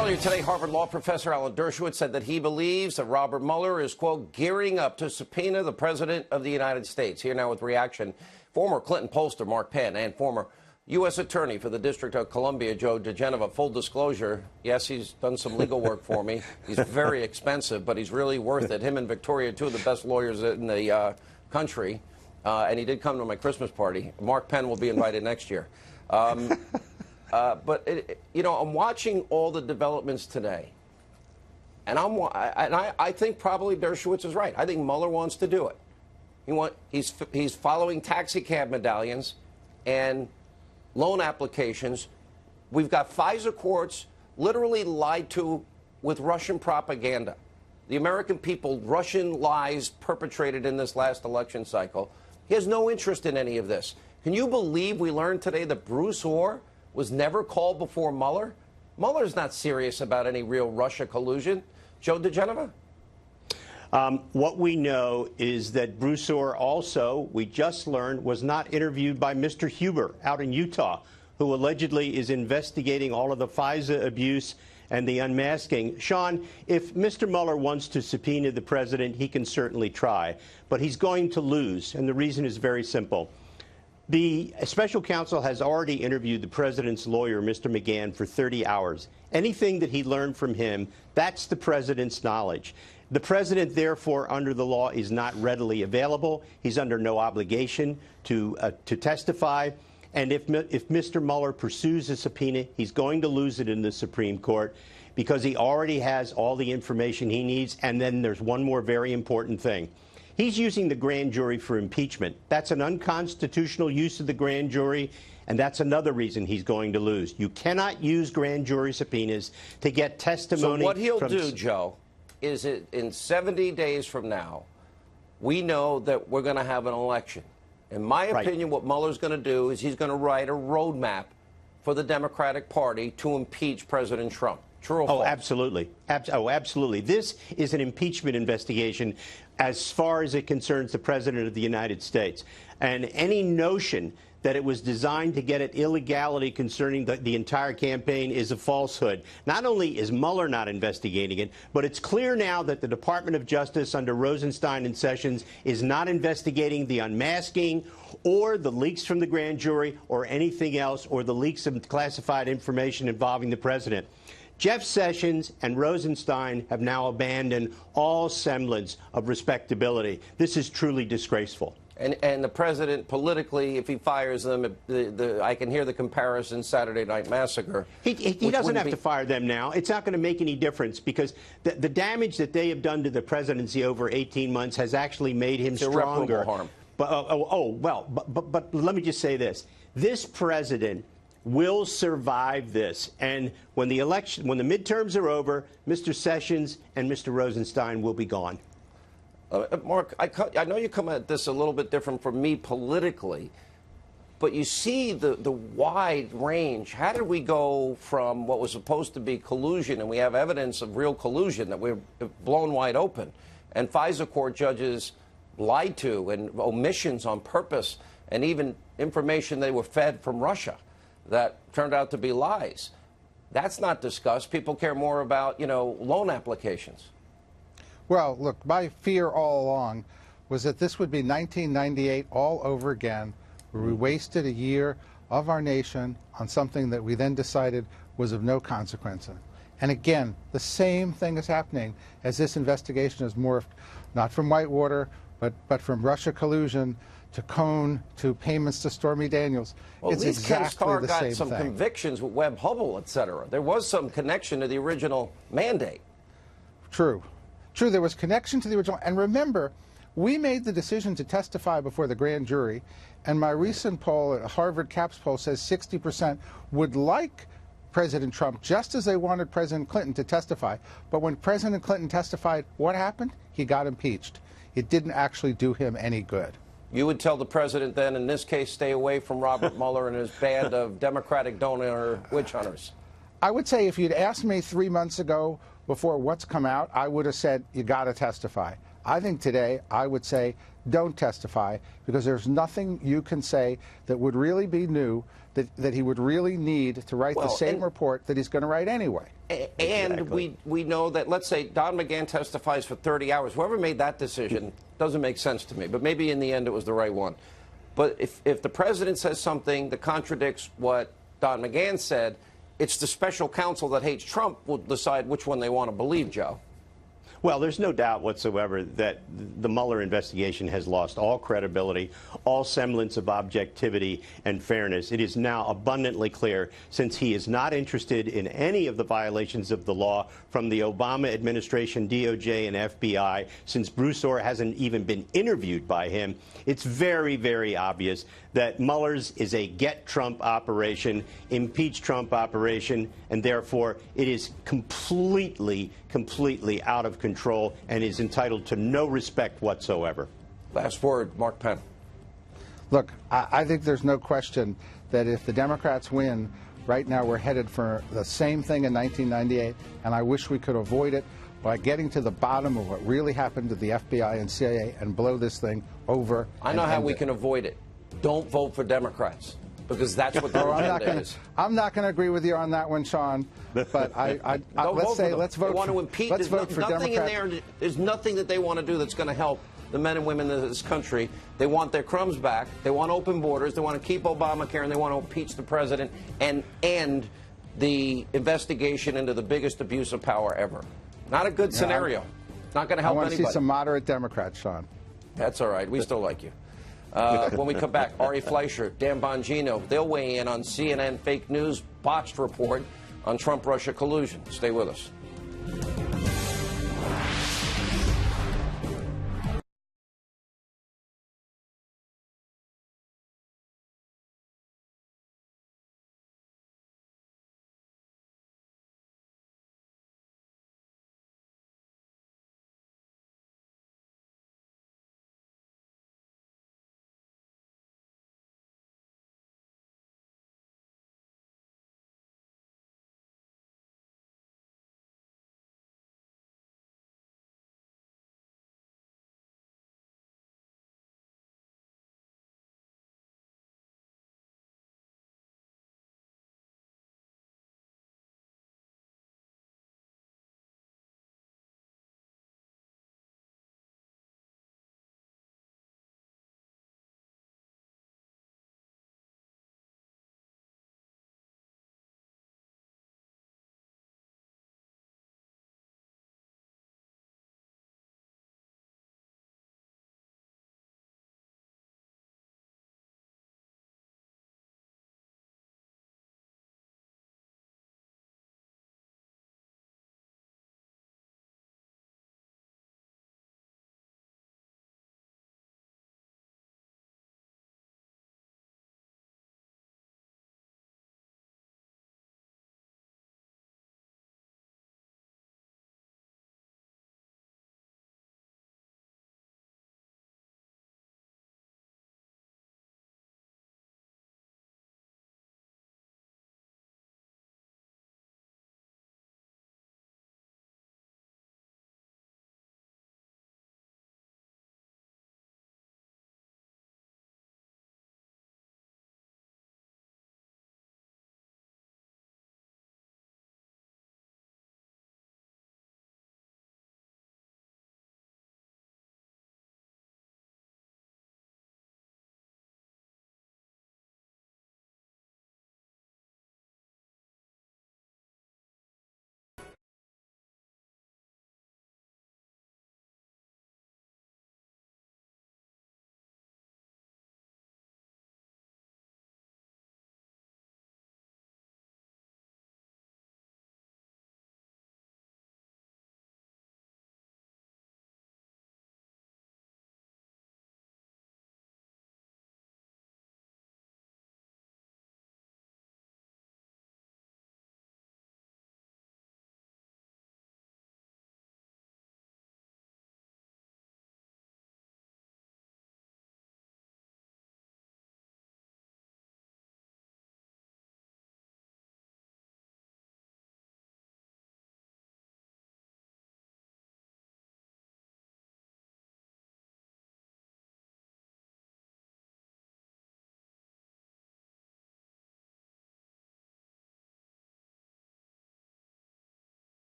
Earlier today, Harvard Law professor Alan Dershowitz said that he believes that Robert Mueller is, quote, gearing up to subpoena the President of the United States. Here now with reaction, former Clinton pollster Mark Penn and former U.S. Attorney for the District of Columbia, Joe DeGenova. Full disclosure, yes, he's done some legal work for me. He's very expensive, but he's really worth it. Him and Victoria, two of the best lawyers in the country. And he did come to my Christmas party. Mark Penn will be invited next year. But, I'm watching all the developments today. And I think probably Dershowitz is right. I think Mueller wants to do it. He's following taxi cab medallions and loan applications. We've got FISA courts literally lied to with Russian propaganda. The American people, Russian lies perpetrated in this last election cycle. He has no interest in any of this. Can you believe we learned today that Bruce Orr was never called before Mueller? Mueller's not serious about any real Russia collusion. Joe DeGenova? What we know is that Bruce Orr also, we just learned, was not interviewed by Mr. Huber out in Utah, who allegedly is investigating all of the FISA abuse and the unmasking. Sean, if Mr. Mueller wants to subpoena the president, he can certainly try, but he's going to lose, and the reason is very simple. The special counsel has already interviewed the president's lawyer, Mr. McGahn, for 30 hours. Anything that he learned from him, that's the president's knowledge. The president, therefore, under the law, is not readily available. He's under no obligation to testify. And if Mr. Mueller pursues a subpoena, he's going to lose it in the Supreme Court because he already has all the information he needs. And then there's one more very important thing. He's using the grand jury for impeachment. That's an unconstitutional use of the grand jury, and that's another reason he's going to lose. You cannot use grand jury subpoenas to get testimony. So what he'll do, Joe, is in 70 days from now, we know that we're going to have an election. In my opinion, what Mueller's going to do is he's going to write a roadmap for the Democratic Party to impeach President Trump. True or false? Oh, absolutely. Absolutely. This is an impeachment investigation as far as it concerns the President of the United States. And any notion that it was designed to get at illegality concerning the entire campaign is a falsehood. Not only is Mueller not investigating it, but it's clear now that the Department of Justice under Rosenstein and Sessions is not investigating the unmasking or the leaks from the grand jury or anything else or the leaks of classified information involving the president. Jeff Sessions and Rosenstein have now abandoned all semblance of respectability. This is truly disgraceful. And the president, politically, if he fires them, I can hear the comparison, Saturday Night Massacre. He doesn't have to fire them now. It's not going to make any difference because the damage that they have done to the presidency over 18 months has actually made him stronger. Irreparable harm. But let me just say this. This president will survive this. And when the midterms are over, Mr. Sessions and Mr. Rosenstein will be gone. Mark, I know you come at this a little bit different from me politically, but you see the wide range. How did we go from what was supposed to be collusion, and we have evidence of real collusion that we've blown wide open, and FISA court judges lied to, and omissions on purpose, and even information they were fed from Russia that turned out to be lies. That's not discussed. People care more about, loan applications. Well, look, my fear all along was that this would be 1998 all over again, where we wasted a year of our nation on something that we then decided was of no consequence. And again, the same thing is happening as this investigation has morphed, not from Whitewater, but from Russia collusion to Cohn to payments to Stormy Daniels. Well, it's at least Ken exactly Starr the got same some thing. convictions with Webb Hubbell, et cetera. There was some connection to the original mandate. True. True, there was connection to the original. And remember, we made the decision to testify before the grand jury, and my recent poll, a Harvard CAPS poll, says 60% would like President Trump just as they wanted President Clinton to testify. But when President Clinton testified, what happened? He got impeached. It didn't actually do him any good. You would tell the president then, in this case, stay away from Robert Mueller and his band of Democratic donor witch hunters. I would say if you'd asked me 3 months ago before what's come out, I would have said, you got to testify. I think today I would say don't testify, because there's nothing you can say that would really be new, that he would really need to write the same report that he's going to write anyway. And we know that, let's say Don McGahn testifies for 30 hours. Whoever made that decision doesn't make sense to me, but maybe in the end it was the right one. But if the president says something that contradicts what Don McGahn said, it's the special counsel that hates Trump will decide which one they want to believe, Joe. Well, there's no doubt whatsoever that the Mueller investigation has lost all credibility, all semblance of objectivity and fairness. It is now abundantly clear, since he is not interested in any of the violations of the law from the Obama administration, DOJ, and FBI, since Bruce Ohr hasn't even been interviewed by him, it's very, very obvious that Mueller's is a get Trump operation, impeach Trump operation, and therefore it is completely out of control and is entitled to no respect whatsoever. Last word, Mark Penn. Look, I think there's no question that if the Democrats win, right now we're headed for the same thing in 1998, and I wish we could avoid it by getting to the bottom of what really happened to the FBI and CIA and blow this thing over. I know how we can avoid it. Don't vote for Democrats, because that's what the agenda is. I'm not going to agree with you on that one, Sean. But let's vote. They want to impeach. Let's vote for nothing Democrats. in there. There's nothing that they want to do that's going to help the men and women of this country. They want their crumbs back. They want open borders. They want to keep Obamacare, and they want to impeach the president and end the investigation into the biggest abuse of power ever. Not a good scenario. Not going to help anybody. I want to see some moderate Democrats, Sean. That's all right. We still like you. When we come back, Ari Fleischer, Dan Bongino, they'll weigh in on CNN fake news botched report on Trump-Russia collusion. Stay with us.